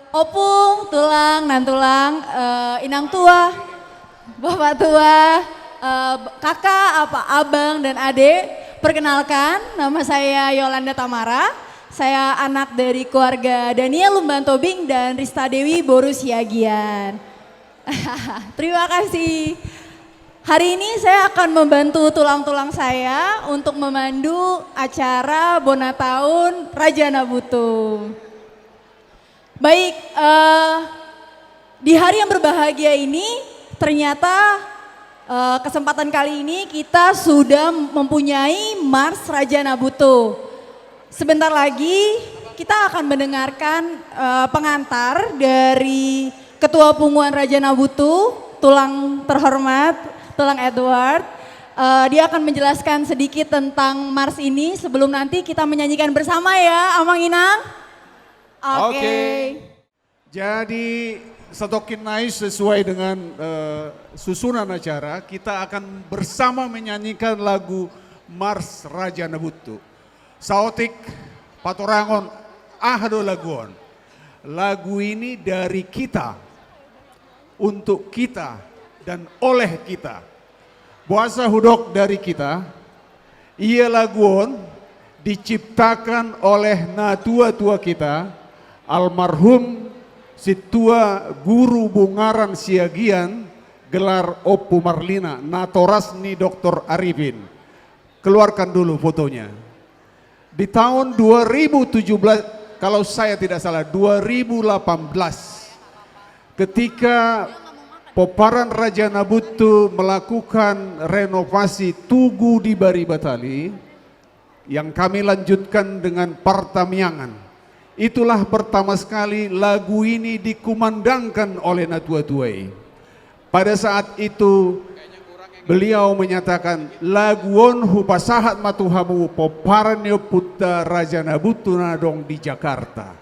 Opung, tulang, nan tulang, inang tua, bapak tua, kakak, abang dan adik. Perkenalkan, nama saya Yolanda Tamara. Saya anak dari keluarga Daniel Lumban Tobing dan Rista Dewi Boru Siagian. Terima kasih. Hari ini saya akan membantu tulang-tulang saya untuk memandu acara Bona Tahun Raja Nabutu. Baik, di hari yang berbahagia ini ternyata kesempatan kali ini kita sudah mempunyai Mars Raja Nabutu. Sebentar lagi kita akan mendengarkan pengantar dari Ketua Punggungan Raja Nabutu, tulang terhormat, tulang Edward. Dia akan menjelaskan sedikit tentang Mars ini sebelum nanti kita menyanyikan bersama ya, Amang Inang. Oke. Jadi Satokin Nais sesuai dengan susunan acara, kita akan bersama menyanyikan lagu Mars Raja Nabutu. Saotik Patorangon Ahdo Laguon. Lagu ini dari kita, untuk kita dan oleh kita. Buasa hudok dari kita, ia laguon diciptakan oleh tua-tua kita, almarhum Situa Guru Bungaran Siagian, gelar Oppu Marlina, Natorasni Dr. Arifin. Keluarkan dulu fotonya. Di tahun 2017, kalau saya tidak salah 2018, ketika Poparan Raja Nabutu melakukan renovasi Tugu di Bari Batali, yang kami lanjutkan dengan Partamiangan. Itulah pertama sekali lagu ini dikumandangkan oleh Natua-tuai. Pada saat itu beliau menyatakan laguon hupasahat matuhamu Poparanyo Putta Raja Nabutu nadong di Jakarta.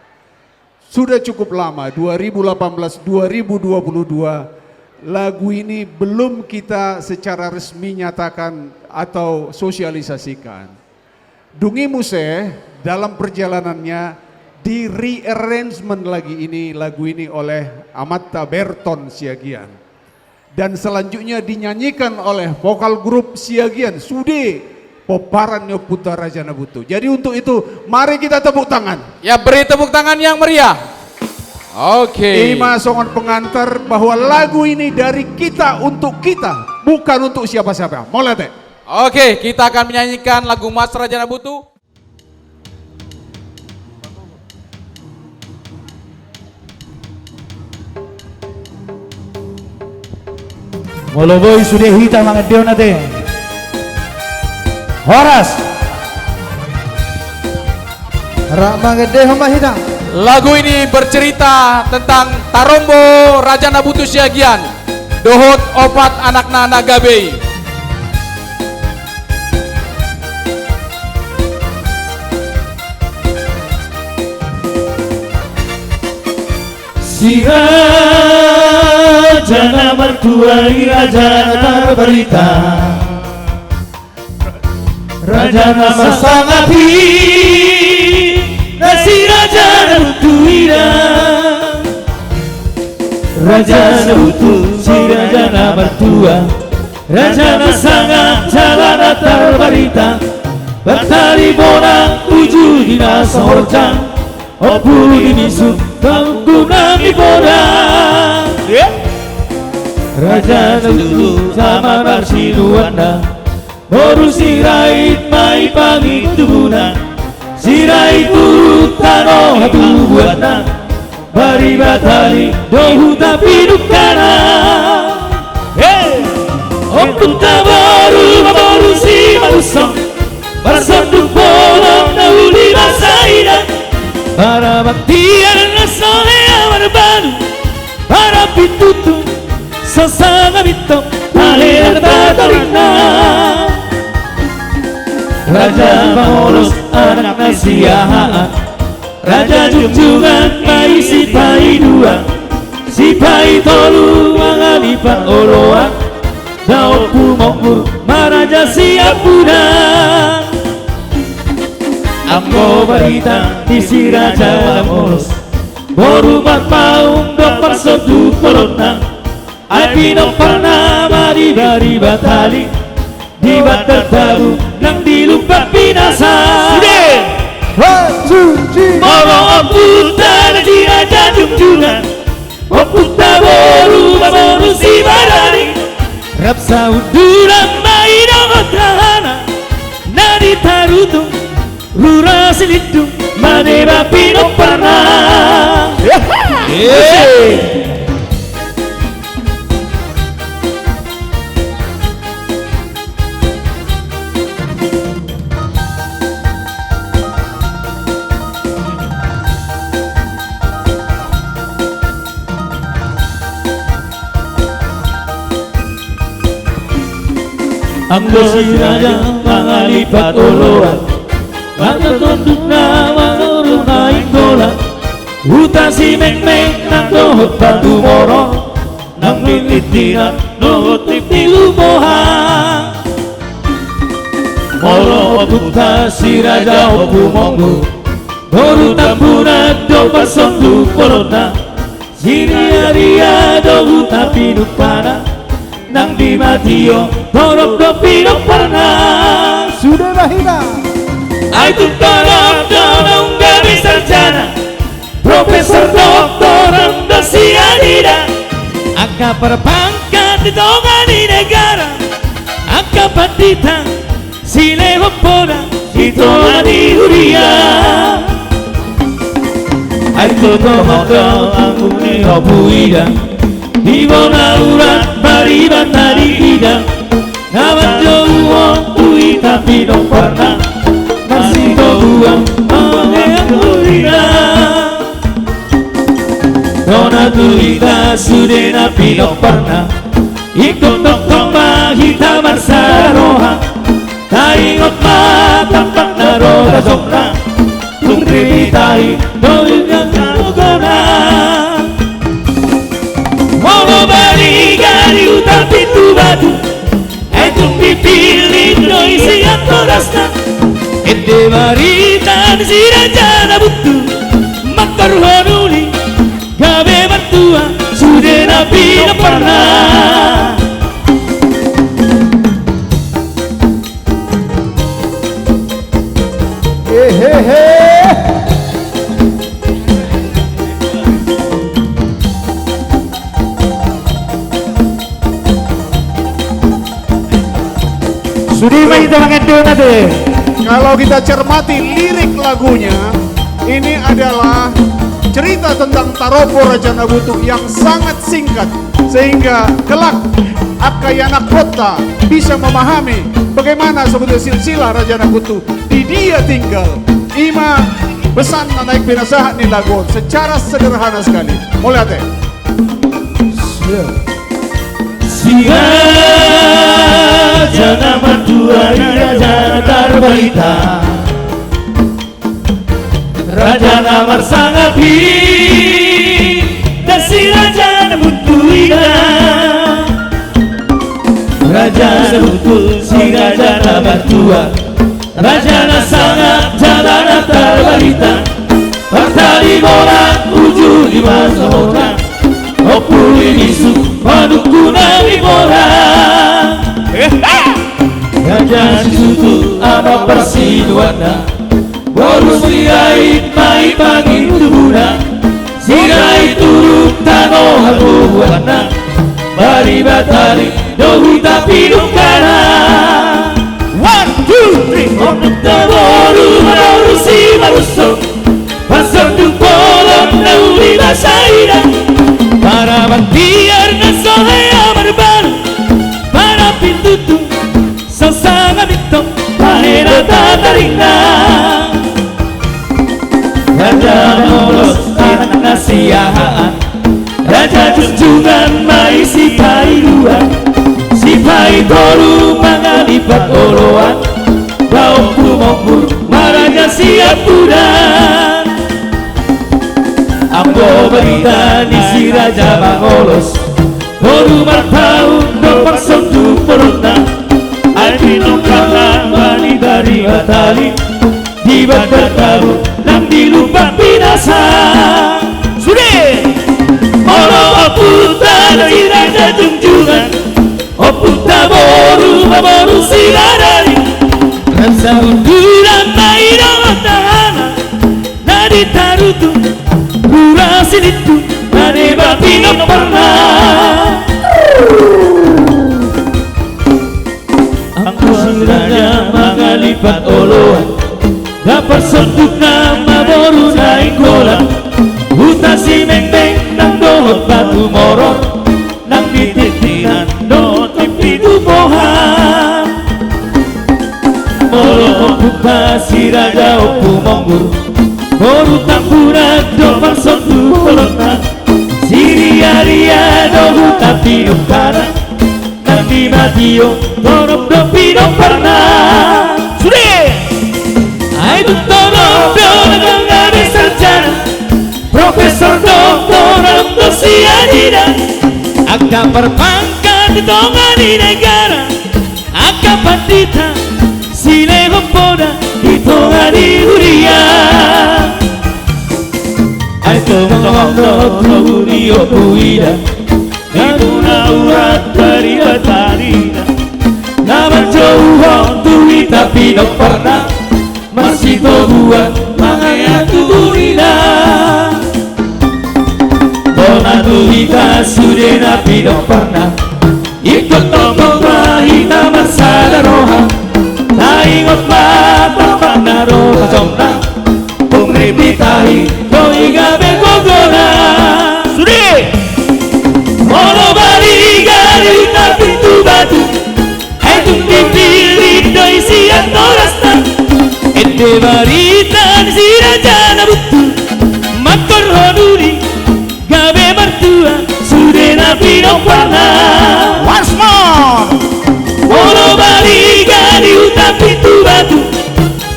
Sudah cukup lama, 2018-2022, lagu ini belum kita secara resmi nyatakan atau sosialisasikan. Dungi Muse dalam perjalanannya di rearrangement lagu ini oleh Amatta Berton Siagian. Dan selanjutnya dinyanyikan oleh vokal grup Siagian, Sude Poparanyo Putta Raja Nabutu. Jadi untuk itu mari kita tepuk tangan. Ya, beri tepuk tangan yang meriah. Oke. Ima songon pengantar bahwa lagu ini dari kita untuk kita, bukan untuk siapa-siapa. Mulai. Oke, kita akan menyanyikan lagu Mas Raja Nabutu. Moloboy sudah hitam mangat dia nate. Horas. Rak mangat dia hamba hitam. Lagu ini bercerita tentang Tarombo Raja Nabutu Siagian, dohot opat anak nana gabei. Si Raja mertua Raja terberita, Raja nama sangat nasi Raja Nabutu Raja Nabutu si Raja mertua, Raja nama sangat jalan terberita, bertali bonang tujuh dina sorjang, Oppu dinisu tanggung nami bonang. Raja Nabutu sama Narsinuanda, Boru sirait mai pangituna, sirait urutano hatu buana, Bari Batali dohu tapi dukana. Oppu tabaru maboru si malusong, bersandung bolong nauli masaidan, para baktian nasole amar banu, para pitutu sasana bito alir batarina. Raja Mangolos anak nasiahaan, Raja Junjungan mai sipai dua, sipai tolu mangalipat oroan, Oppu mongkur maraja siap punang. Ambo barita di si Raja Mangolos, Borumat maung dapat sedu corona Albino pernah di bari batali Di batal tabu nang dilupa binasa Moro oputa na di aja junjungan Oputa boru baboru si badari Rap sauduran mai dong tahana Nadi tarutung Rura silidung Maneba pino pernah Anggo si raja mangalipat oloan Maka tunduk nama urung naik dolan Huta si mek-mek nang dohot batu moro Nang militiran dohot tipi lumohan Moro huta si raja opu monggo Doru tampunan do pasondu corona Siria-ria do huta pinuk pana Nang di matio dorok do pinuk pernah Sudah bahina Aku tolong tolong gabi sarjana Profesor doktor anda sianida Angka perpangkat ditongani negara Angka pandita sile hopona ditongani huria Aku tolong aku ni hopuida Ibona urat bari batari ida Nawan jauh tui tapi dong pernah Masih buang mengenang kulina Dona tuita sudah napi dong pernah Ikut tong mahita marsaroha Tak ingat tampak naroda somra Tung ribitahi doingan kanogona Mogo bari gari utar pintu batu Etung dipilih doi siap torasna Ede barita si raja na butu Makar honuli gabe bantua Sudah nabi na pernah Sudi main kita mengendong nanti Kalau kita cermati lirik lagunya, ini adalah cerita tentang Taropo Raja Nabutu yang sangat singkat, sehingga kelak anak kota bisa memahami bagaimana sebetulnya silsilah Raja Nabutu di dia tinggal. Ima pesan naik binasahan ni lagu secara sederhana sekali. Mulai teh. Raja Nabutu raja terbaita Raja Namar sangat hit dan si Raja Nabutu ida Raja Nabutu si Raja Nabatua Raja sangat jalan terbaita Partali bola uju di masa orang Opuli isu manukuna di bola Raja susu ama persiduana Boru sirai mai pagi tubuna Sirai turun tano haluana Bari batari dohu tapi dukana 1, 2, 3 Untuk boru boru si maruso Pasar tu polong nauli basaida Para bantiar na sohe amar baru Para pintu tu Sasanga bitong Pahera tatarina Raja molos anak nasihaan Raja junjungan mai sipai luar Sipai toru mangalipat oloan Daun kumongkur Maraja siap kudan Ambo berita di si Raja Mangolos Toru martaun nomor sondu perona Albino karena mani dari batali Di batal tahu dan dilupa binasa si raja junjungan Opung taboru siladari Rasa unduran mairo tahana Nadi tarutu Rura silitu Nadi batino pernah Aku si raja mangalipat oloan Dapat sentuh nama boru naik kolam Huta si meng-meng nang dohot batu morong Nang dititinan dohot pitu bohan Molo buka si raja opu monggur Boru tampuran dohot sentuh kolongan Siria-ria dohut tapi ukara Nang di matio torop dopi dong pernah Sudah! Hai tutto dengan ada sarjana Profesor doktor atau siadina Agak perpangkat di tongan di negara Agak pandita sile hompoda di tongan di dunia Hai tongan doktor urio puida Naguna urat dari batarina Nama jauh tui tapi no pernah Masih buat mangaya turina Dona tuita sudah napi dong pernah Ikut tongkong rahita masa daroha Tak ingat mata panah roha jomna Pungripi tahi doi gabe gogona Sudah Mono bali gari tapi tu batu Hai tung dipilih doi siang norasta Ente baritan si raja nabutu Makor honuri gabe mertua Sudah nabi dong pernah Once more Mono bali gani utak pintu batu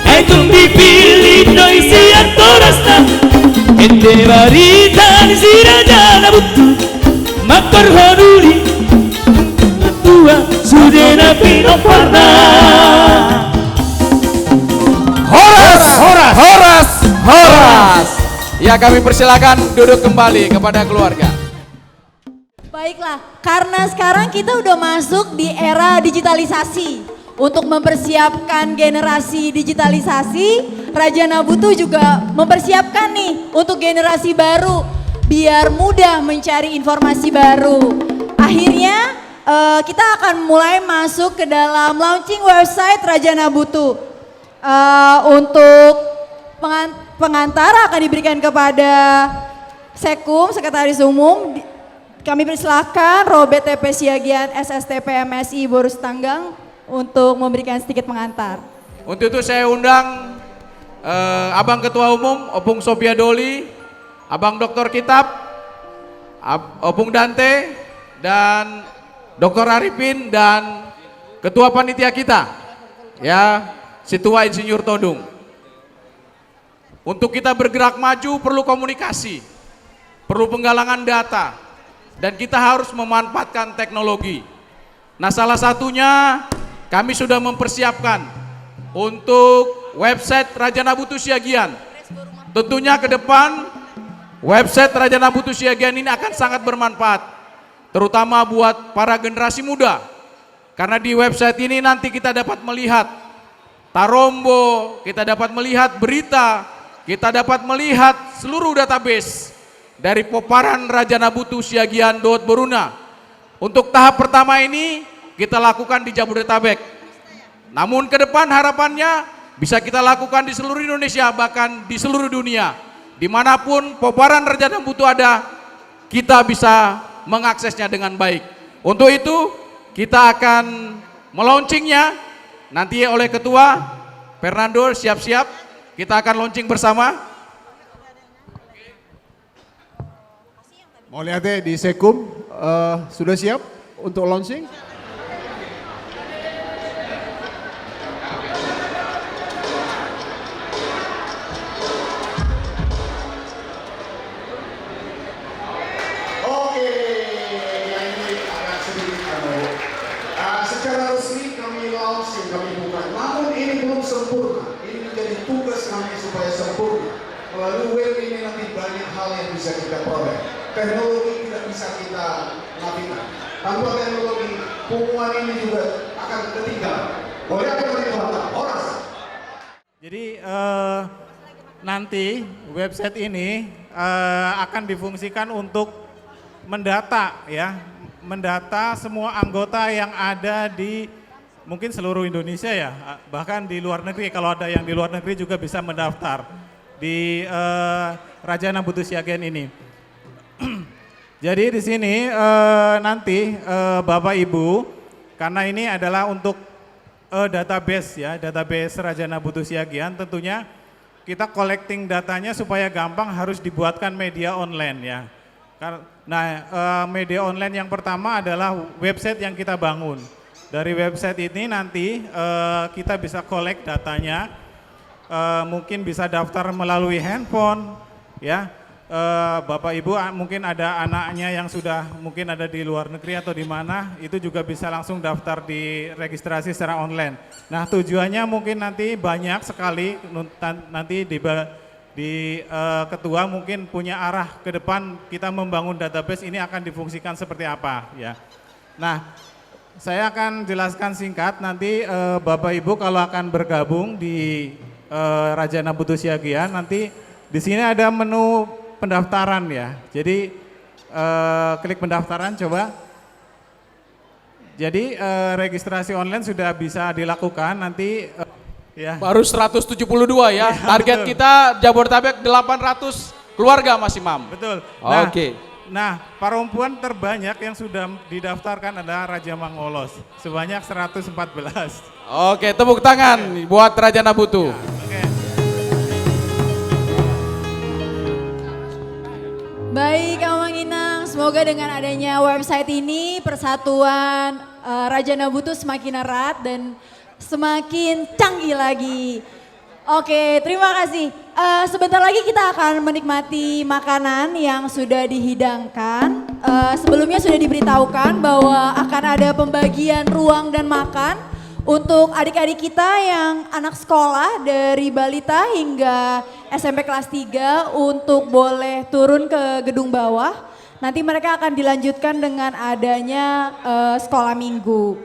Aitung dipilih doi siang torasta Ente baritan si raja nabutu Makor honuri Mertua sudah nabi dong pernah Horas. Ya, kami persilakan duduk kembali kepada keluarga. Baiklah, karena sekarang kita udah masuk di era digitalisasi. Untuk mempersiapkan generasi digitalisasi, Raja Nabutu juga mempersiapkan nih untuk generasi baru biar mudah mencari informasi baru. Akhirnya kita akan mulai masuk ke dalam launching website Raja Nabutu. Untuk pengantar akan diberikan kepada Sekum, Sekretaris Umum. Kami persilakan Robert TP Siagian SSTP MSI Borus Tanggang untuk memberikan sedikit pengantar. Untuk itu saya undang Abang Ketua Umum Opung Sophia Doli, Abang Doktor Kitab, Opung Dante, dan Dr. Arifin dan Ketua Panitia kita, ya, Situa Insinyur Todung. Untuk kita bergerak maju perlu komunikasi, perlu penggalangan data, dan kita harus memanfaatkan teknologi. Nah, salah satunya kami sudah mempersiapkan untuk website Raja Nabutu Siagian. Tentunya ke depan website Raja Nabutu Siagian ini akan sangat bermanfaat, terutama buat para generasi muda. Karena di website ini nanti kita dapat melihat tarombo, kita dapat melihat berita, kita dapat melihat seluruh database dari Poparan Raja Nabutu Siagian Dohot Boruna. Untuk tahap pertama ini kita lakukan di Jabodetabek. Namun ke depan harapannya bisa kita lakukan di seluruh Indonesia, bahkan di seluruh dunia. Dimanapun Poparan Raja Nabutu ada, kita bisa mengaksesnya dengan baik. Untuk itu kita akan melaunchingnya nanti oleh Ketua Fernando. Siap-siap, kita akan launching bersama. Mau lihat deh di Sekum, sudah siap untuk launching? Oke, yang ini agak sedikit secara resmi kami launching, kami buka. Namun ini belum sempurna. Ini menjadi tugas kami supaya sempurna. Melalui web ini nanti banyak hal yang bisa kita peroleh. Teknologi tidak bisa kita kenafikan. Tanpa teknologi, pengumuman ini juga akan ketinggalan. Oleh apa yang dikatakan? Horas. Jadi nanti website ini akan difungsikan untuk mendata ya, mendata semua anggota yang ada di mungkin seluruh Indonesia ya, bahkan di luar negeri. Kalau ada yang di luar negeri juga bisa mendaftar di Rajana Butuh Siagian ini. Jadi di sini nanti Bapak Ibu, karena ini adalah untuk database ya, database Rajana Butuh Siagian, tentunya kita collecting datanya supaya gampang harus dibuatkan media online ya. Nah, media online yang pertama adalah website yang kita bangun. Dari website ini nanti kita bisa collect datanya, mungkin bisa daftar melalui handphone ya. Bapak Ibu mungkin ada anaknya yang sudah mungkin ada di luar negeri atau di mana, itu juga bisa langsung daftar di registrasi secara online. Nah, tujuannya mungkin nanti banyak sekali, nanti di ketua mungkin punya arah ke depan kita membangun database ini akan difungsikan seperti apa ya. Nah, saya akan jelaskan singkat nanti Bapak Ibu kalau akan bergabung di Rajana Butuh Siagian, nanti di sini ada menu pendaftaran ya. Jadi klik pendaftaran coba. Jadi registrasi online sudah bisa dilakukan nanti ya. Baru 172 ya. Target betul. kita Jabodetabek 800 keluarga Mas Imam. Betul. Oke. Nah, perempuan terbanyak yang sudah didaftarkan adalah Raja Mangolos sebanyak 114. Oke, tepuk tangan buat Rajana Butuh. Oke. Baik, Kang Inang, semoga dengan adanya website ini persatuan Rajana Butuh semakin erat dan semakin canggih lagi. Oke, terima kasih. Sebentar lagi kita akan menikmati makanan yang sudah dihidangkan. Sebelumnya sudah diberitahukan bahwa akan ada pembagian ruang dan makan untuk adik-adik kita yang anak sekolah dari balita hingga SMP kelas 3 untuk boleh turun ke gedung bawah. Nanti mereka akan dilanjutkan dengan adanya sekolah minggu.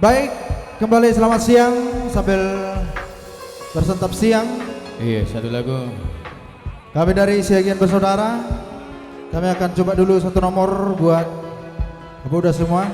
Baik, kembali selamat siang sambil bersantap siang. Iya, satu lagu. Kami dari Siagian Bersaudara, kami akan coba dulu satu nomor buat Bapak udah semua.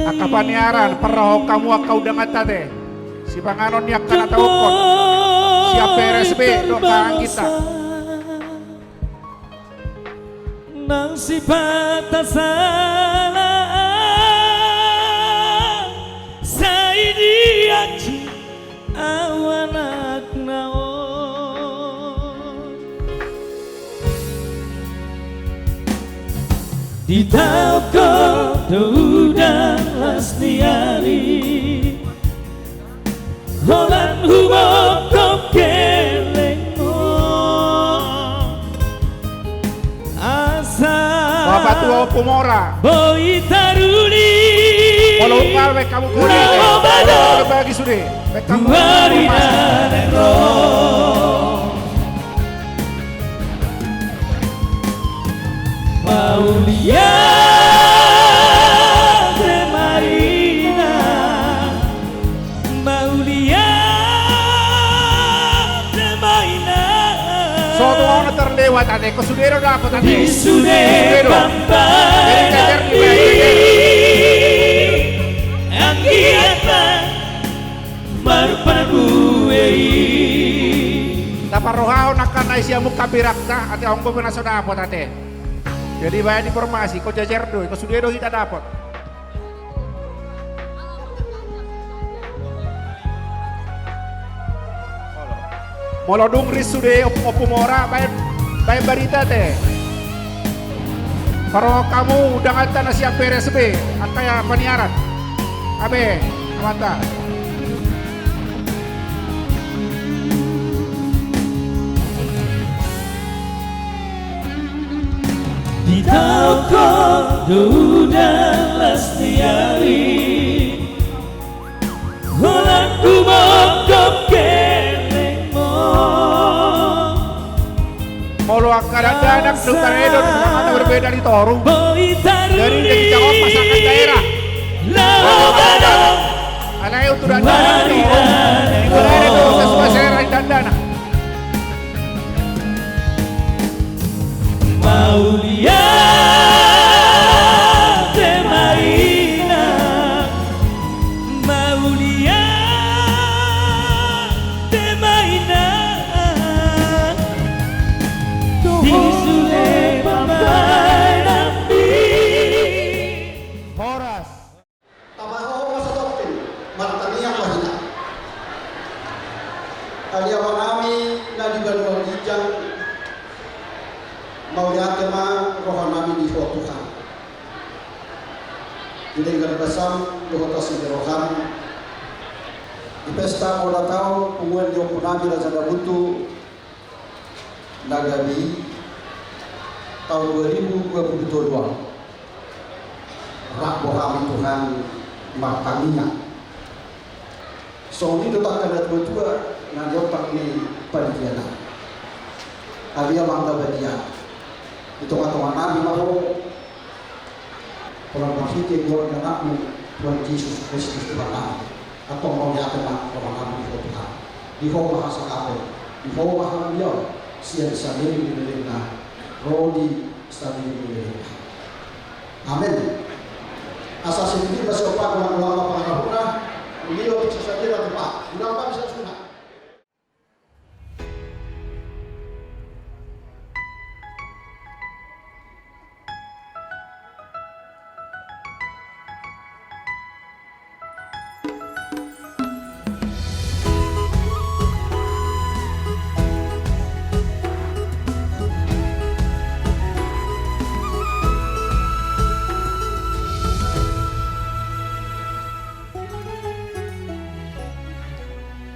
Akapaniaran, perroh kamu akau dengan tade. Si Banganon yak kana taukon. Siap PRSB dokaan kita. Nang si patasala saidi aji awanak naon di tauko udang lastiari holan humok kelengo asa Bapak tua Pomora. boy taruli Walau kalwe kamu kulit. Kalau bagi sudah. Kamu Paulia de Marina Maulia de Marina Soto mau terlewat ade. Kau sudero dapat ade. di sude pampari yang kita berpaduei Dapat rohao nakan na siya muka birakta ate ongko pernah sudah dapat ate. Jadi banyak informasi. Kau jajar do. Kau sudero kita dapat. Molo dungris sudah opumora baik berita teh. Kalau kamu udah ngata na siap PRSB, antaya paniaran. Abe, mata. di toko Duda Lestiari. Holanku mokop kelengmo Molo akan ada anak Sultan Edo mana berbeda di Torung. Dari jawab pasangan daerah. Laubado Anaknya untuk dandana. Boleh itu sesuai selera dandana. Maulia de Marina, Maulia de Marina, di sule pamanambi. Horas. Tamaho masadoktin, martania mahina. Aliawanami na digaluan ijang Mauliatema rohanami di Tuhan. Jadi dengan besar dohotasi rohan di pesta ulang tahun pengumuman di Opunami Raja Dabutu Nagabi tahun 2022. Rak bohami Tuhan Martania. So ini dotakan ada tua nanti otak ini panitia. Alia mangga badia. Itu kata Nabi mahu kalau berpikir keluarga Nabi Tuhan Yesus Kristus Tuhan Nabi atau mau nyatakan orang Nabi di Tuhan di bawah bahasa kafir di bawah bahasa beliau siang sendiri di negara rodi sendiri di negara. Amin. Asas ini masih opak dengan ulama pengarapuna beliau bisa saja dan tepat. Ulama bisa sunat.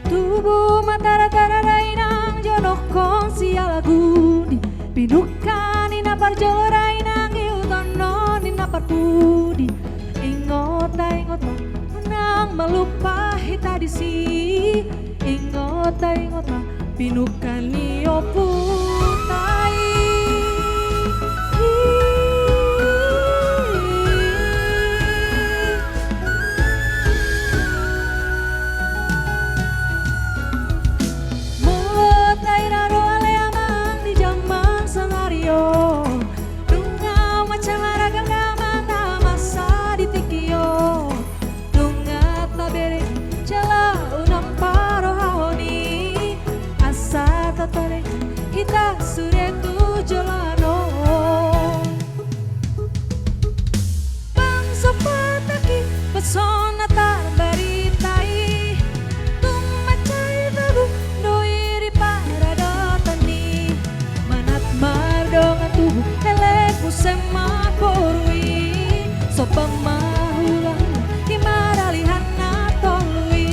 Tubuh mata rata-ratainang jodoh konsia laguni Pinukan ina parjolorainang iutono nina parpudi Ingota menang melupahi tadi si Ingota pinukan niyo putai kita sudah tujolano bangsa pataki pesona tarbaritai tumacai babu doiri paradotani manat mardongan tubuh eleku semakorui sopang mahulang imaralihan natolui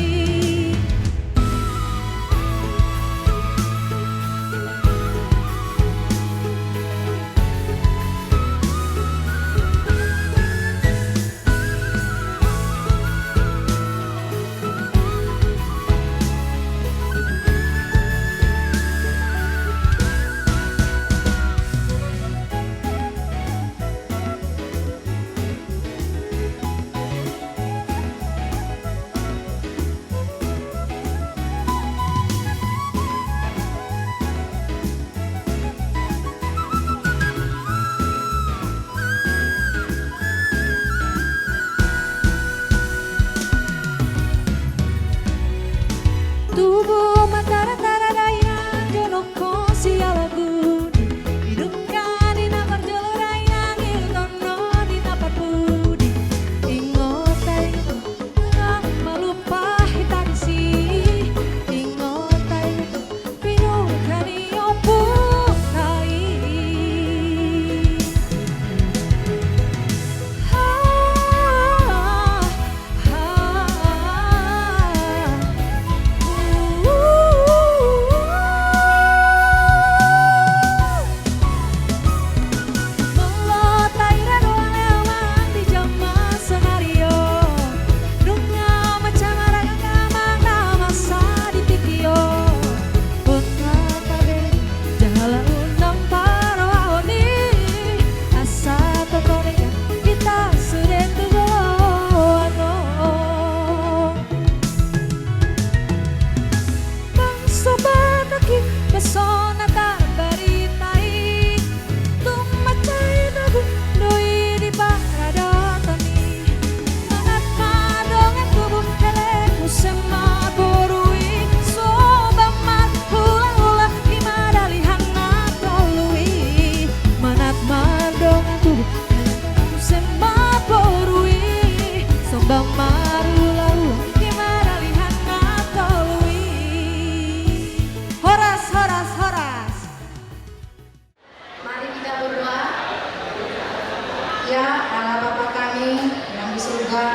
Allah Bapa kami yang di surga,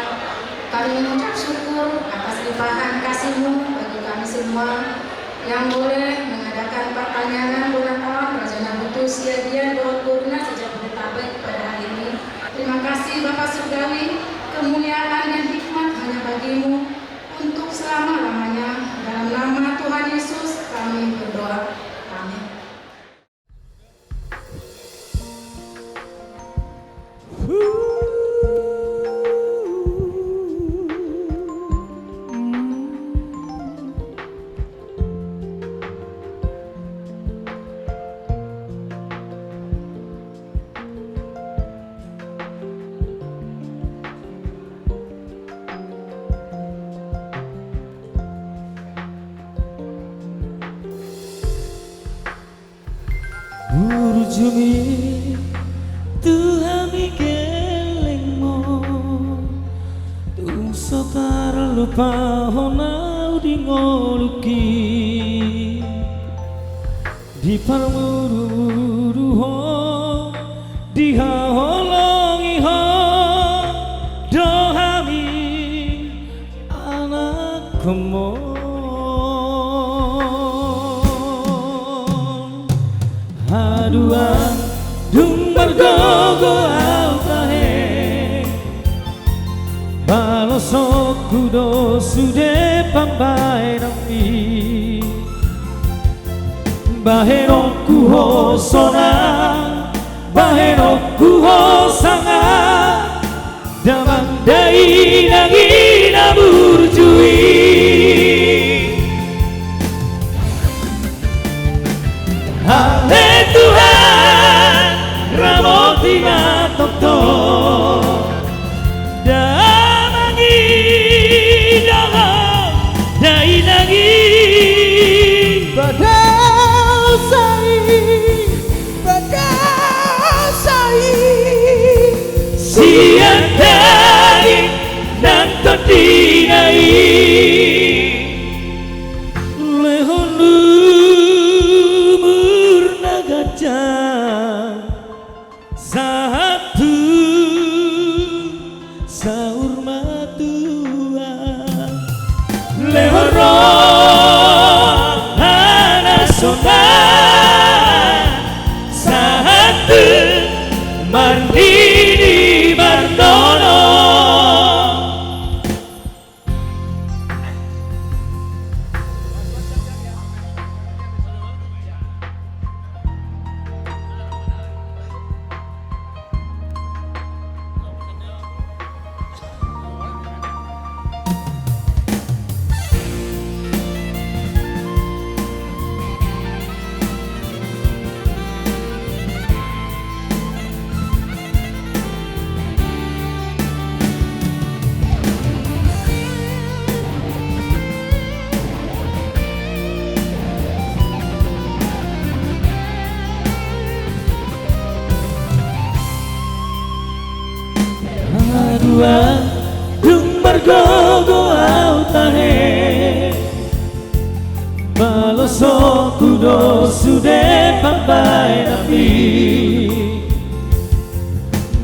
kami mengucap syukur atas limpahan kasih-Mu bagi kami semua yang boleh mengadakan pertanyaan bulan tahun Rajana Butuh Siagian Doa Kurna sejak Bodetabek pada hari ini. Terima kasih Bapak Surgawi, kemuliaan dan hikmat hanya bagi-Mu untuk selama-lamanya. Dalam nama Tuhan Yesus kami berdoa. Amin. Urjumi Tuhan ikelengmo tung sotar lupa honau di ngoluki di parmuru ho di haholongi ho dohami anak kemo haduan dung bergogo altahe balosok kudo sude pambai nampi baheno kuho sona baheno kuho sanga damang dai nagina burjui Hale Tuhan ramoti matokto damangi dalam dai nagi badasai siang dai nanto dinai satu saur matua lehoro anasona satu mandiri mardono dung bergogo autahe balosok kudo sude pambai napi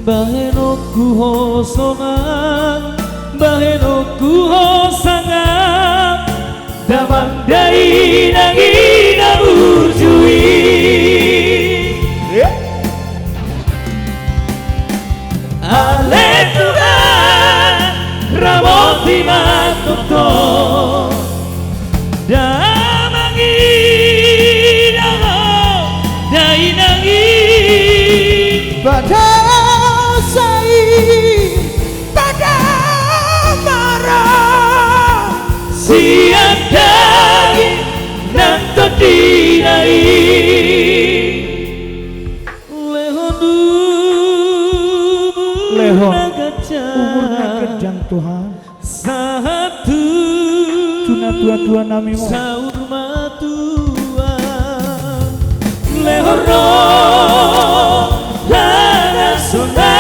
baheno kuho sonang baheno kuho sangang damang dai nagina burjui Ale Tuhan ramoti matokto damangi dalam dai nangi badasai badamara siang dai nanto dinai umurna gedang Tuhan satu tuna tua nami mo saur matua lehoro larasona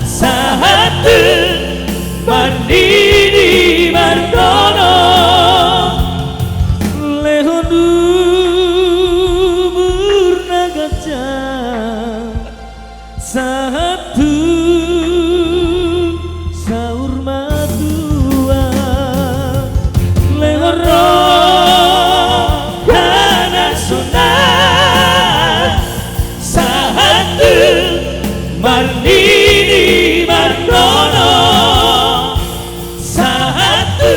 satu mandiri mardono lehodu murna gajah satu saur madua lehoro kana sunat satu marnini marnono satu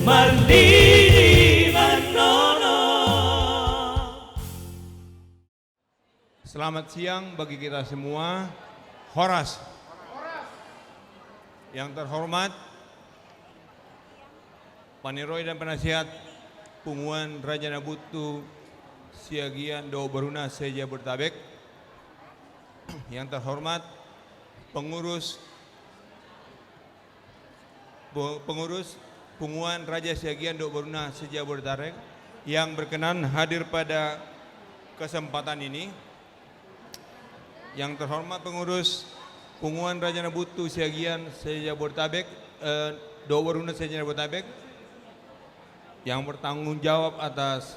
marnini marnono. Selamat siang bagi kita semua. Horas. Yang terhormat Paniroi dan penasihat Punguan Raja Nabutu Siagian Do Baruna Seja Bertabek. Yang terhormat pengurus Punguan Raja Siagian Do Baruna Seja Bertabek yang berkenan hadir pada kesempatan ini. Yang terhormat pengurus Punguan Raja Nabutu Siagian Seja Bertabek, Do Baruna Seja Bertabek, yang bertanggung jawab atas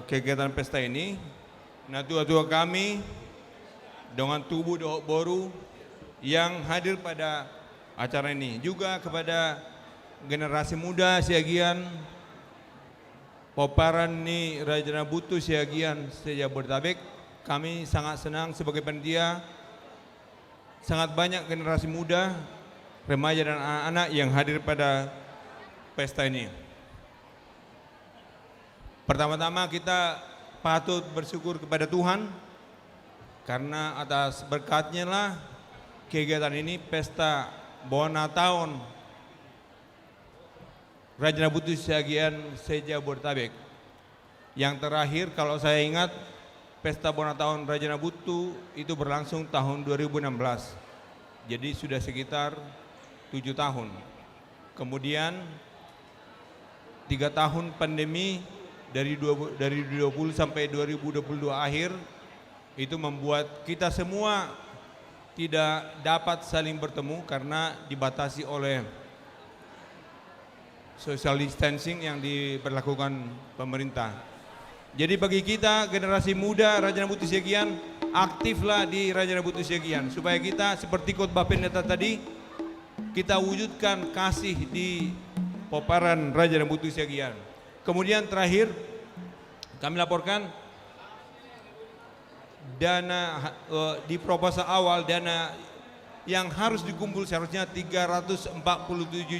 kegiatan pesta ini. Nah, tua-tua kami dengan tubuh Dohok Boru yang hadir pada acara ini. Juga kepada generasi muda Siagian, Poparan ni Raja Nabutu Siagian Seja Bertabek. Kami sangat senang sebagai panitia, sangat banyak generasi muda, remaja dan anak-anak yang hadir pada pesta ini. Pertama-tama kita patut bersyukur kepada Tuhan karena atas berkatnya lah kegiatan ini, pesta Bona Tahun Raja Nabutu Siagian Seja Bertabek. Yang terakhir kalau saya ingat, pesta Bona Tahun Raja Nabutu itu berlangsung tahun 2016. Jadi sudah sekitar 7 tahun. Kemudian 3 tahun pandemi dari 2020 sampai 2022 akhir itu membuat kita semua tidak dapat saling bertemu karena dibatasi oleh social distancing yang diberlakukan pemerintah. Jadi bagi kita generasi muda Raja Nabutu Siagian, aktiflah di Raja Nabutu Siagian supaya kita seperti khotbah pendeta tadi, kita wujudkan kasih di Poparan Raja Nabutu Siagian. Kemudian terakhir kami laporkan dana di proposal awal, dana yang harus dikumpul seharusnya 347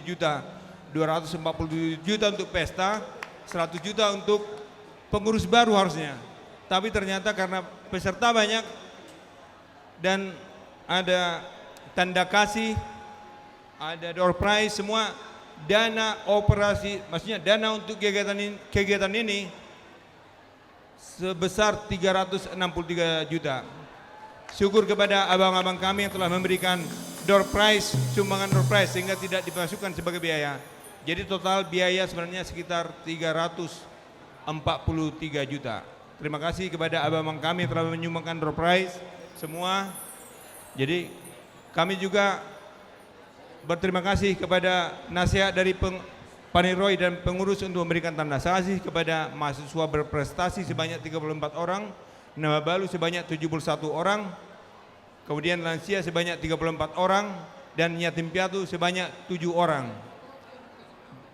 juta, 247 juta untuk pesta, 100 juta untuk pengurus baru harusnya. Tapi ternyata karena peserta banyak dan ada tanda kasih, ada door prize, semua dana operasi, maksudnya dana untuk kegiatan ini sebesar 363 juta. Syukur kepada abang-abang kami yang telah memberikan door prize, sumbangan door prize sehingga tidak dimasukkan sebagai biaya. Jadi total biaya sebenarnya sekitar 343 juta. Terima kasih kepada abang-abang kami yang telah menyumbangkan door prize semua. Jadi kami juga berterima kasih kepada nasihat dari Paniroi dan pengurus untuk memberikan tanda kasih kepada mahasiswa berprestasi sebanyak 34 orang, nama baru sebanyak 71 orang, kemudian lansia sebanyak 34 orang, dan yatim piatu sebanyak 7 orang.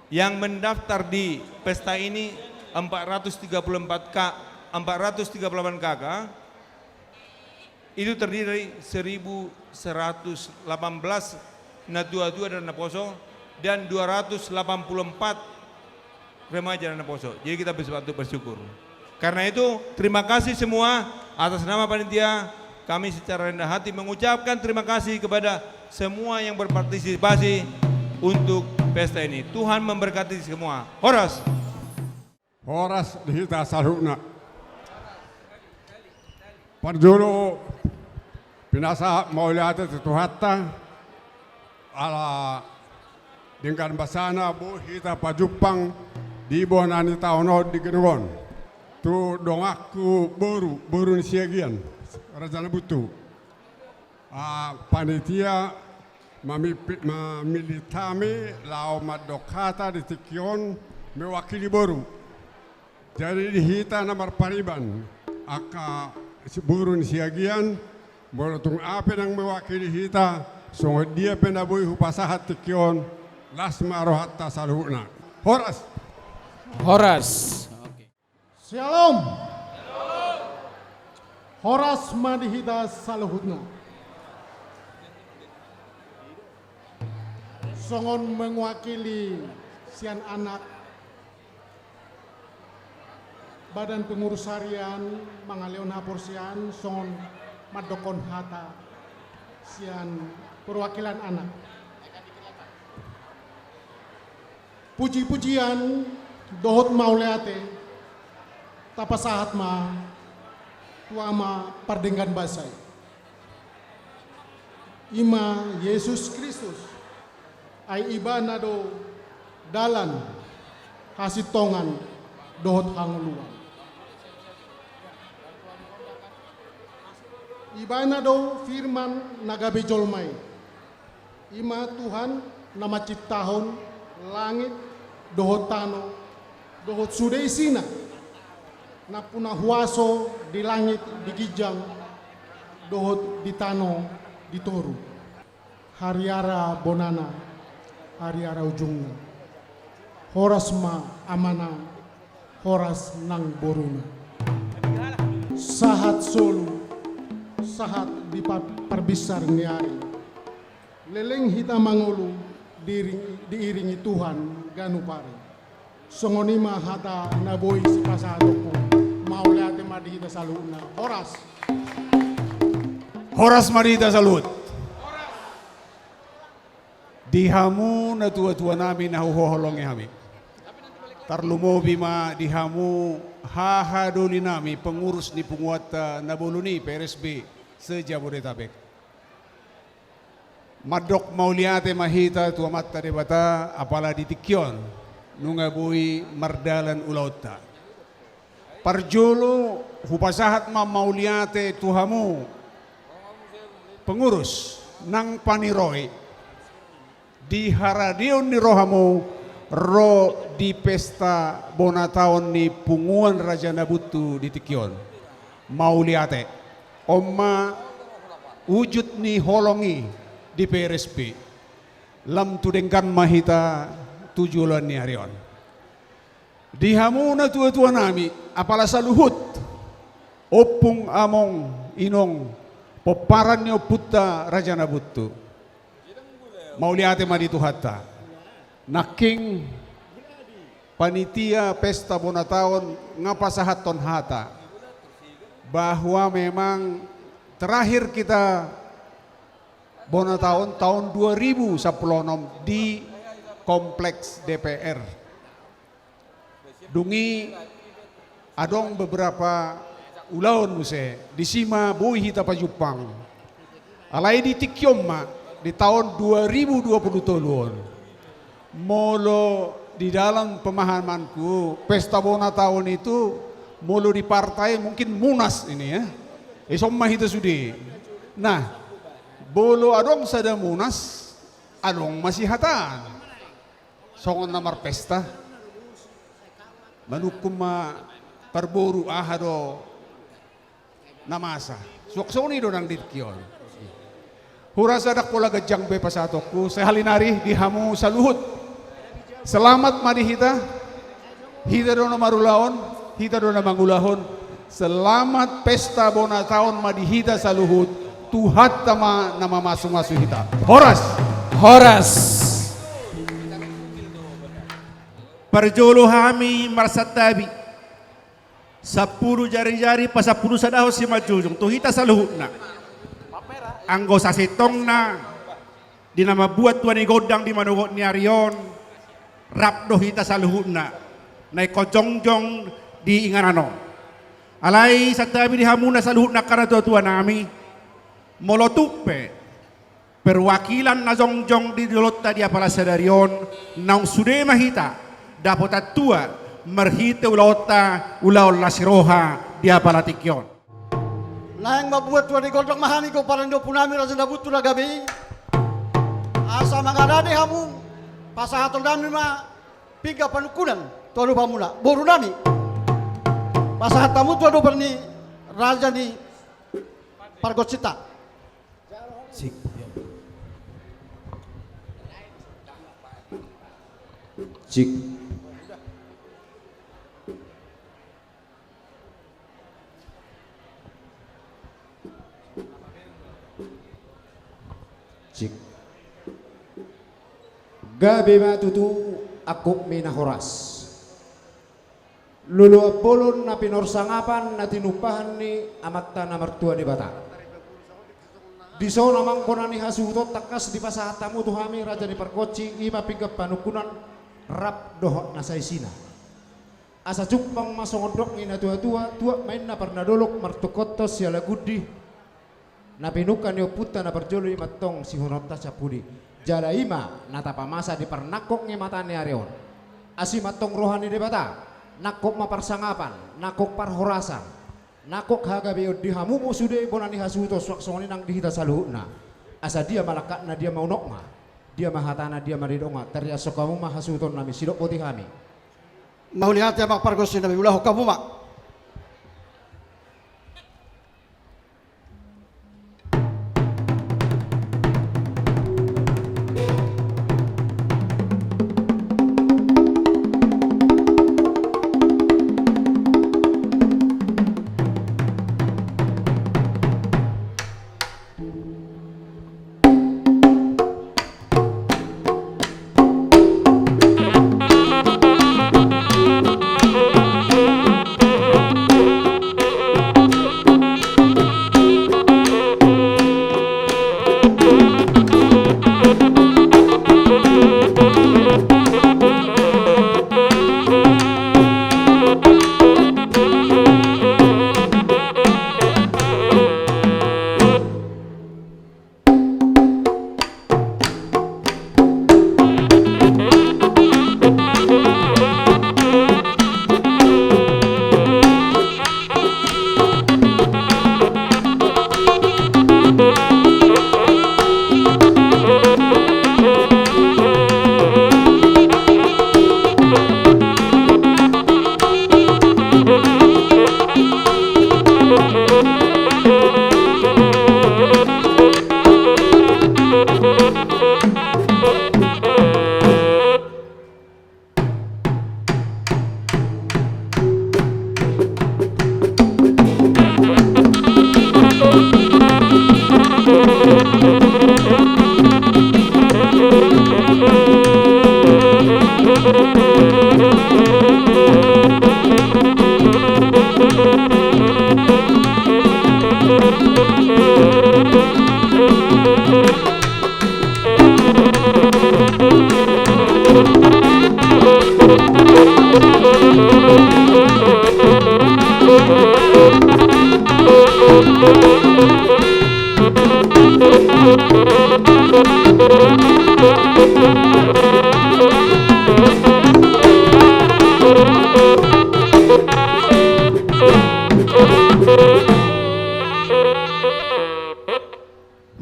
Yang mendaftar di pesta ini 438 KK, itu terdiri dari 1118 natua-tua dan naposo dan 284 remaja dan naposo. Jadi kita patut bersyukur. Karena itu terima kasih semua atas nama panitia, kami secara rendah hati mengucapkan terima kasih kepada semua yang berpartisipasi untuk pesta ini. Tuhan memberkati semua. Horas. Horas dihita saluna. Parjolo pinasa mauliata tuhatta ala dengan basana bu hita pajupang di bonani taono di Genegon. Tu dongaku boru Siagian Raja Nabutu. Panitia memilitami lau madokata di Tikion mewakili boru. Jadi di hita nomor pariban aka burun Siagian Borotung ape yang mewakili kita, songo dia penabui hupasahat tikion, lasma rohatta saluhna. Horas. Horas. Shalom. Horas madihita saluhutna. Songon mewakili sian anak Badan Pengurus Harian Mangaleon Haporsian songon madokon hata sian perwakilan anak. Puji-pujian dohot mauleate tapasahat ma tuama pardenggan basai. Ima Yesus Kristus ai ibana do dalan hasitongan dohot hanguluan. Ibana do firman nagabe jolmai. Ima Tuhan nama ciptahon langit dohot tano dohot sude isina na punah huaso di langit di gijang dohot di tano di toru. Hariara bonana hariara ujungna. Horas ma amana horas nang boruna. Sahat solu sahat di perbesar niari. Leleng hita mangulu diiringi Tuhan ganu pare. Songonima hata naboi si pasadoko mauleate madihita saluna. Horas. Horas marita salut. Dihamu na tua-tua namin nahuhoholong kami. Tarlumobi ma dihamu hahadoli nami pengurus ni penguat nabuluni PRSB sejabodetabek. Madok mauliate mahita tua mata debata apala ditikyon nungabui mardalan ulauta. Parjolo hupasahat ma mauliate tuhamu pengurus nang paniroy di haradion ni rohamu ro di pesta bonataon ni punguan Raja Nabutu di Tikyon mauliate omma wujud ni holongi di PRSB lam tudengkan mahita tujulan ni harion dihamuna tua-tua nami apala saluhut opung among inong poparanyo putta Raja Nabutu mauliate maditu hatta naking panitia pesta bonataon ngapasahaton hata bahwa memang terakhir kita bonataon tahun 2016 di kompleks DPR dungi adong beberapa ulaun muse di sima bui hita pajupang alai di Tikyom ma di tahun 2020 tolon molo di dalam pemahamanku pesta bonataon itu molo di partai mungkin munas ini ya esomma hita sudi nah bolo adong sada munas adong masih hatan songon namar pesta manukum ma parboru ahado namasa suksoni do nang ditkion hurasadak pola gajang be pasatokku sehalinari dihamu saluhut selamat madi hita do marulaon hita do mangulahon selamat pesta bonataon madi hita saluhut tuhat tama nama masu-masu hita horas Horas. Parjolo hami marsatabi 10 jari-jari pa 10 sadaho si majujung tu hita saluhutna anggo sasitong na di nama buat tuan ni godang di manugot ni Arion rapdo hita saluhutna na kojongjong di inganano alai satabi di hamuna saluhutna karena tua-tua nami molotupe perwakilan na jongjong di dolotta di apala sadarion naung sude mahita dapat atua merhite ulauta ulaul lasiroha di apala tikyon Nang mabuat tuan igodong mahami ko parang do punami Raja Nabutu na gabi. Asa mangadade hamu pasahaton nami ma piga panukunan tuan do pamula boru nami. Pasahat tamu tuan do berni Raja ni Pargocita Sik. Cik. Cik. Gabi matutu aku minahoras. Lulu apolon na pinorsangapan na tinupahan ni amatta na mertua di bata. Di so namang konani hasutot takas di pasahatamu tuhami raja di perkoci ima pinggap panukunan rap dohok na saisina. Asa cumpang masongodok ni na tua-tua tua main na pernadolok martukotos siala gudi na pinukan yo puta na perjolo imatong si honota capudi. Jala ima na tapamasa di pernakok ni matane areon. Asimatong rohani di bata. Nakok maparsangapan, nakok parhorasan, nakok hagabe di hamumu sude bonani hasuto suaksoni nang dihita saluhna. Asa dia malakat na dia maunok ma, dia mahatana dia maridonga. Terya sokamu mahasuton nami sidok poti kami. Mau lihat ya mak pargosi nabi ulah kamu mak.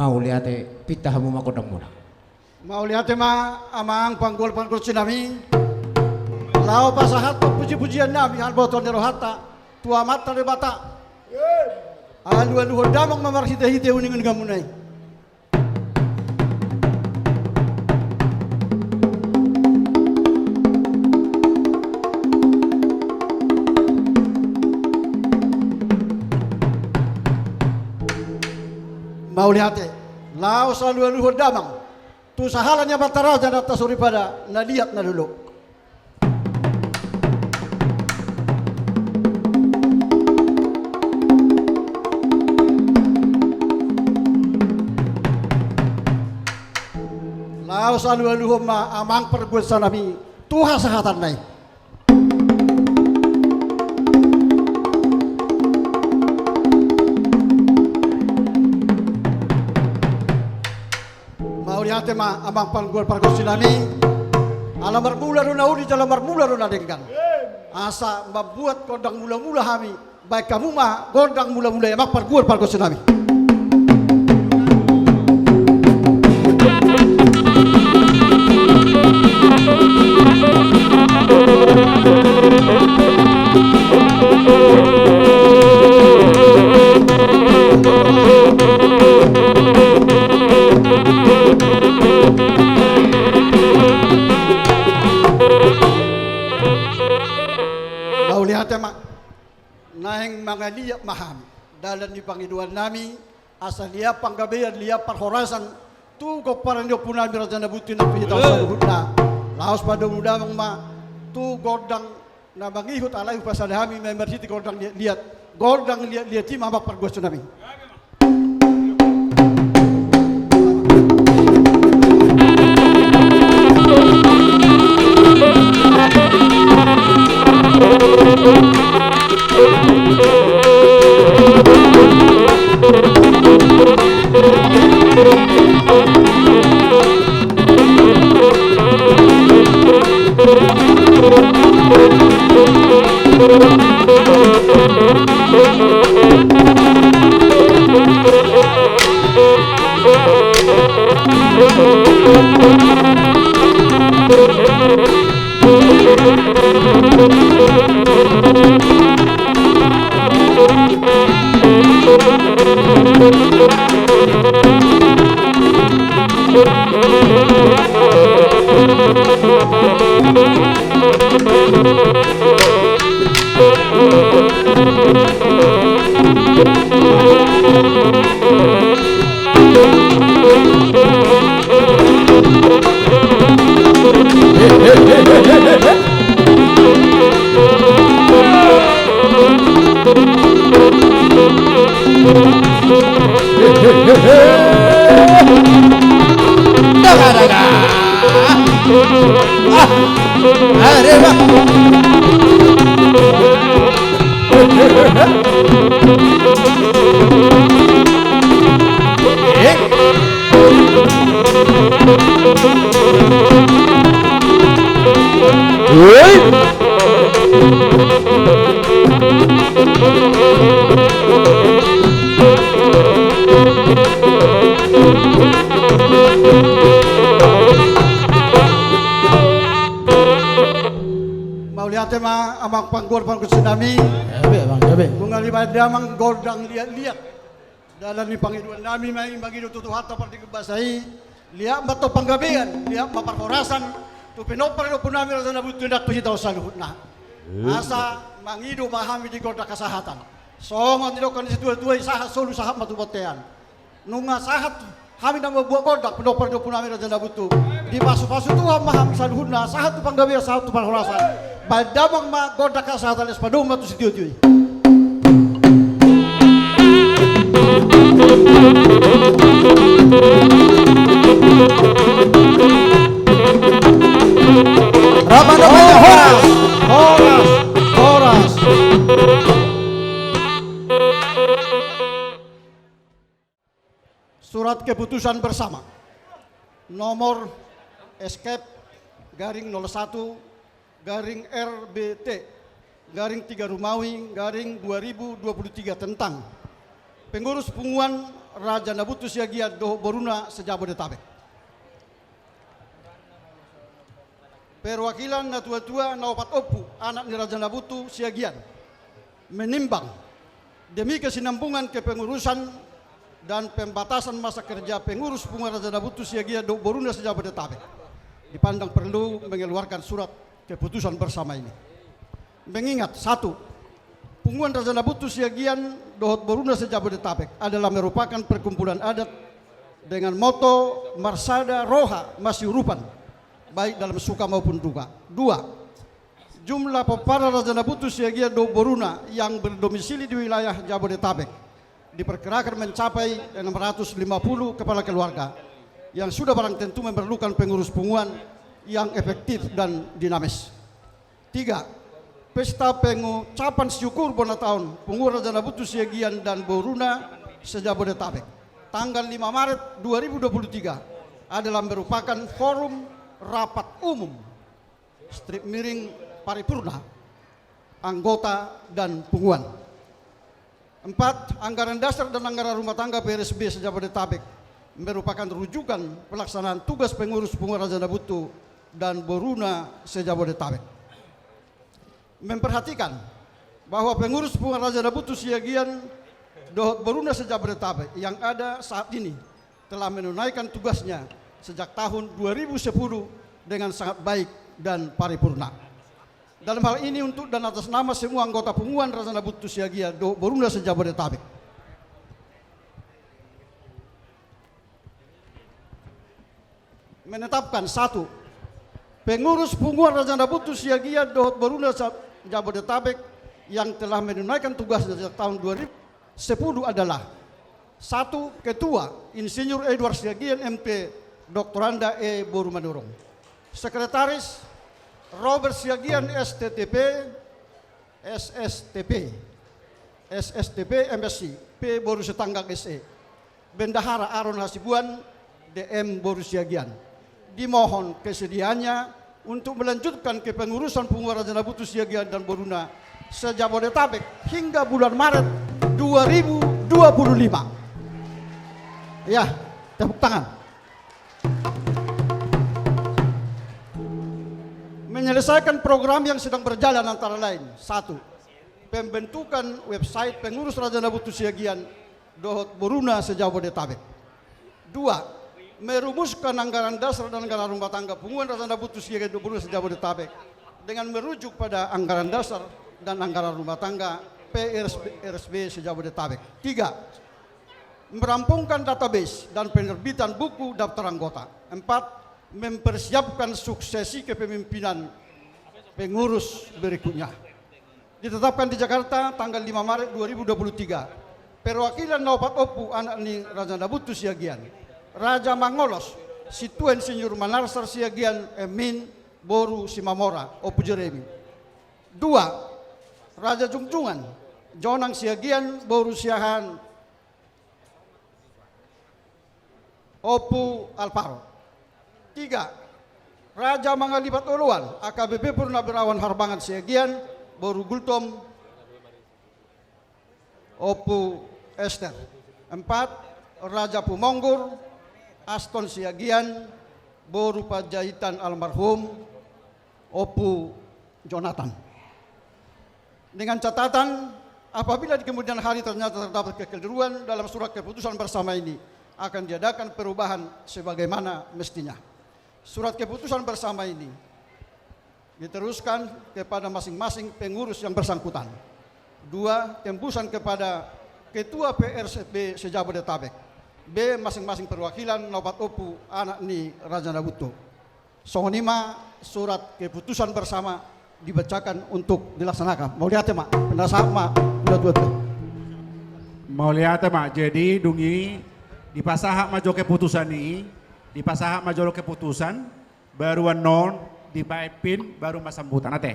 Mau lihat pitah hamu makodang muna. Mau lihat ma amang panggul sinami. Lau pasahat puji-pujian nabi hal boton di rohata. Tua mata di bata. Alu damang mamar hite-hite uningan gamunai. Mau lihat lau selalu luhur damang tu sahalannya bataraja data suri pada nadiat na dulu. Lau selalu luhur ma amang perguat sanami tuha sahatan nai. Lihat ma amang panggul pargos sinami alamar mula runa udi jalamar mula runa denggan asa membuat gondang mula-mula hami baik kamu mah gondang mula-mula amang pargul pargos sinami. liap maham dalan di pangiduan nami asal liap panggabean liap parhorasan tu ko parang dio punami rajana buti na pihitaw sa luhudna laos pada muda ma tu godang na bangihut alay pasadahami member city godang liat godang liat ti mabak pargusto nami. Tema amang panggur panggur tsunami. Bunga lipada amang godang liat dalam ni pangiduan nami mai magidu tutu hatta parti kebasahi liat mato panggabean liat maparhorasan tu penopar do punami razana butu ndak tu hitaw saluhutna asa mangidu mahami di goda kasahatan songon di dokon situ-tu saha solu sahat matu botean nunga sahat kami nama buat godak penopar do punami razana butu di pasu-pasu tu mahami saluhutna sahat tu panggabean sahat tu parhorasan badamang ma goda kasahatan espadung matu situ-tu Horas. Surat keputusan bersama nomor escape garing 01 garing RBT garing 3 Rumawi garing 2023 tentang pengurus punguan Raja Nabutu Siagian Doho Boruna Sejabodetabek. Perwakilan natua-tua Naupat Opu anak ni Raja Nabutu Siagian menimbang demi kesinambungan kepengurusan dan pembatasan masa kerja pengurus punguan Raja Nabutu Siagian Doho Boruna Sejabodetabek dipandang perlu mengeluarkan surat keputusan bersama ini. Mengingat satu, punguan Raja Nabutu Siagian Dohot Boruna Sejabodetabek adalah merupakan perkumpulan adat dengan moto Marsada Roha Masyurupan baik dalam suka maupun duka. Dua, jumlah para Raja Nabutu Siagian Doho Boruna yang berdomisili di wilayah Jabodetabek diperkirakan mencapai 650 kepala keluarga yang sudah barang tentu memerlukan pengurus punguan yang efektif dan dinamis. Tiga, pesta pengucapan syukur bona tahun punguan Raja Nabutu Siagian dan Boruna Sejabodetabek tanggal 5 Maret 2023 adalah merupakan forum rapat umum strip miring paripurna anggota dan punguan. 4. Anggaran dasar dan anggaran rumah tangga PRSB Sejabodetabek merupakan rujukan pelaksanaan tugas pengurus punguan Raja Nabutu dan Boruna Sejabodetabek. Memperhatikan bahwa pengurus punguan Raja Nabutu Siagian Dohot Boruna Sejabodetabek yang ada saat ini telah menunaikan tugasnya sejak tahun 2010 dengan sangat baik dan paripurna. Dalam hal ini untuk dan atas nama semua anggota Punguan Rajana Buttu Siagian Boruna se-Jabodetabek. Menetapkan 1. Pengurus Punguan Rajana Buttu Siagian Dohot Boruna Jabodetabek yang telah menunaikan tugasnya sejak tahun 2010 adalah 1. Ketua Insinyur Edward Siagian MP Doktoranda E. Boru Manurung. Sekretaris Robert Siagian SSTP MSc P. Boru Setanggak SE. Bendahara Aron Hasibuan DM Boru Siagian. Dimohon kesediaannya untuk melanjutkan kepengurusan Punguan Rajana Buttu Siagian dan Boruna se-Jabodetabek hingga bulan Maret 2025. Ya, tepuk tangan. Menyelesaikan program yang sedang berjalan antara lain. 1. Pembentukan website pengurus Rajana Buttu Siagian Dohot Boruna se-Jabodetabek. 2. Merumuskan anggaran dasar dan anggaran rumah tangga Punguan Rajana Buttu Siagian Dohot Boruna se-Jabodetabek dengan merujuk pada anggaran dasar dan anggaran rumah tangga PRSB se-Jabodetabek. 3. Merampungkan database dan penerbitan buku daftar anggota. 4. Mempersiapkan suksesi kepemimpinan pengurus berikutnya. Ditetapkan di Jakarta tanggal 5 Maret 2023. Perwakilan Naupat Opu anak ni Rajana Buttu Siagian. Raja Mangolos, Situen Insinyur Manarsar Siagian Emin Boru Simamora Opu Jeremi. 2. Raja Jungjungan, Jonang Siagian Boru Siahan Opu Alparo. 3. Raja Mangalibat Uluan AKBP Purnawirawan Harbangan Siagian Boru Gultom Opu Esther. 4. Raja Pumonggur Aston Siagian Boru Pajahitan almarhum Opu Jonathan. Dengan catatan apabila di kemudian hari ternyata terdapat kekeliruan dalam surat keputusan bersama ini, akan diadakan perubahan sebagaimana mestinya. Surat keputusan bersama ini diteruskan kepada masing-masing pengurus yang bersangkutan. 2. Tembusan kepada Ketua PRSB se-Jabodetabek. B. Masing-masing perwakilan Naupat Opu anak ni Rajana Buttu. Songonima surat keputusan bersama dibacakan untuk dilaksanakan. Mau lihat ya mak, pendasahan mak, mau lihat ya mak, jadi dungi di pasahak majo keputusan ini, di pasahak majo keputusan, baru non di paipin baru masambutan ate.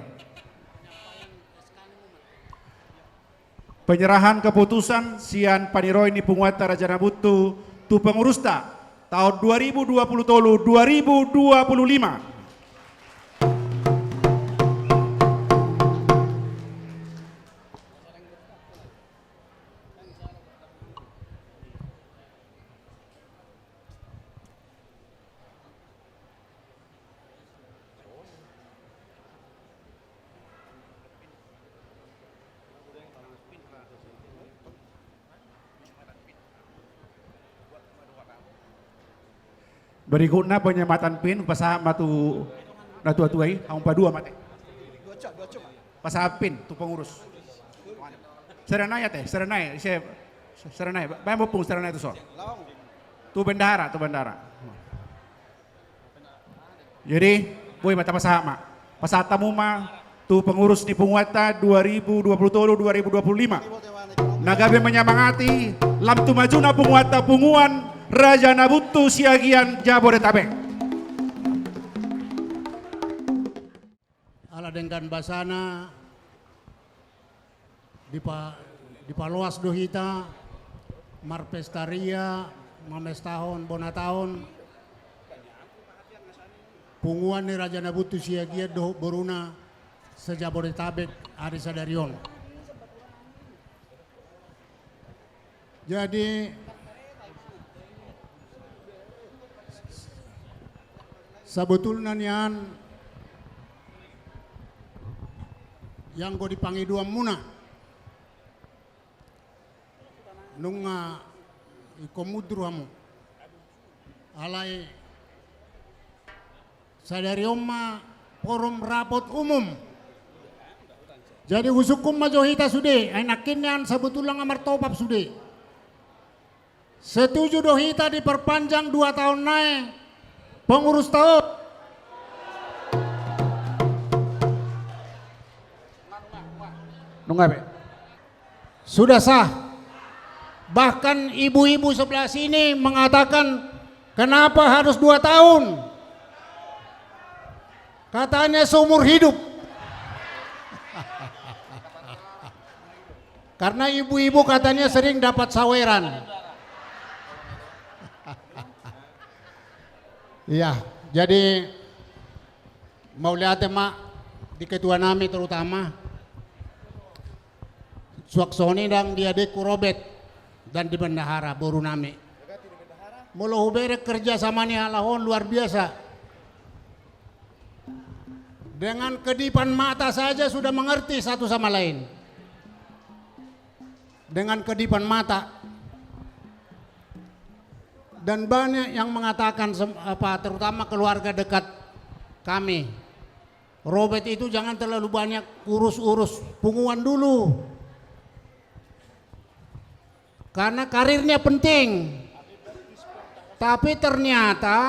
Penyerahan keputusan sian paniroi ni Punguata Rajana Buttu tu pengurusta tahun 2020-2025. Berikutnya penyematan pin pasah matu datu atuai haumpa dua mate. Pasah pin tu pengurus. Serenai ya teh, serenai, serenai. Bayang bopung serenai itu so. Tu bendahara, tu bendahara. Jadi, boy mata pasah mak. Pasah tamu mah tu pengurus di Punguata 2020-2025. Nagabe menyemangati lam tu majuna Punguata Punguan Rajana Buttu Siagian Jabodetabek. Ala dengan basana di paluas dohita marpestaria mamestahon bonatahon Punguan ni Rajana Buttu Siagian Dohot Boruna se-Jabodetabek hari sadarion. Jadi sebetulnya nian yang go dipanggil dua muna nunga ikomudru hamu alai sadari omma forum rapot umum Jadi usukum majohita sude, enakinnya sebetulnya ngamar topap sude. Setuju dohita diperpanjang 2 tahun naik. Pengurus tahun. Nungabe. Sudah sah. Bahkan ibu-ibu sebelah sini mengatakan kenapa harus 2 tahun? Katanya seumur hidup. Karena ibu-ibu katanya sering dapat saweran. Iya, jadi mau lihat mak di ketua nami terutama Suaksoni dan diadekku Robert dan di bendahara boru nami. Mula hubere kerja sama nih alahon luar biasa. Dengan kedipan mata saja sudah mengerti satu sama lain. Dengan kedipan mata. Dan banyak yang mengatakan terutama keluarga dekat kami. Robert itu jangan terlalu banyak urus-urus punguan dulu. Karena karirnya penting. Tapi ternyata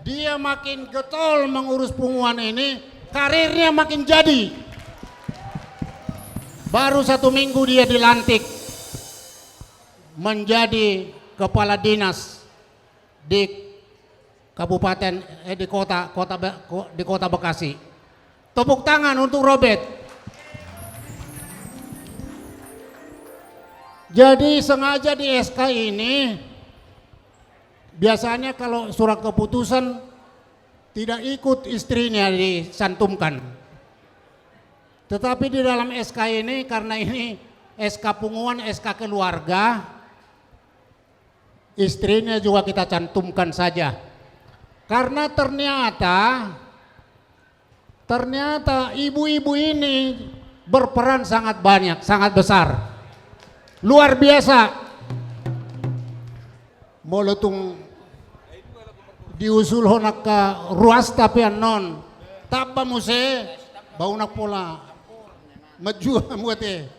dia makin getol mengurus punguan ini, karirnya makin jadi. Baru 1 minggu dia dilantik menjadi kepala dinas di kabupaten di kota Bekasi. Tepuk tangan untuk Robert. Jadi sengaja di SK ini biasanya kalau surat keputusan tidak ikut istrinya disantumkan. Tetapi di dalam SK ini karena ini SK punguan, SK keluarga, istrinya juga kita cantumkan saja. Karena ternyata ibu-ibu ini berperan sangat banyak, sangat besar. Luar biasa. Molotung diusul honak ke ruas tapi non. Tapa muse bau nak pola. Maju muate.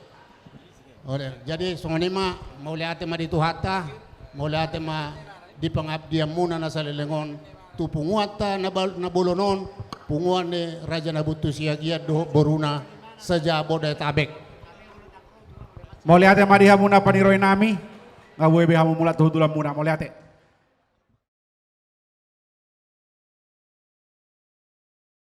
Jadi songoni ma mau lihat ma ditu hatta, mau lihat ma di pengabdian muna na salilengon tu punguata na bolonon punguan ni Raja Nabutu Siagiat do boruna saja Bodetabek. Mau lihat ma diha muna paniroy nami, ngawe beha mulat tuhutulan muna mau lihat.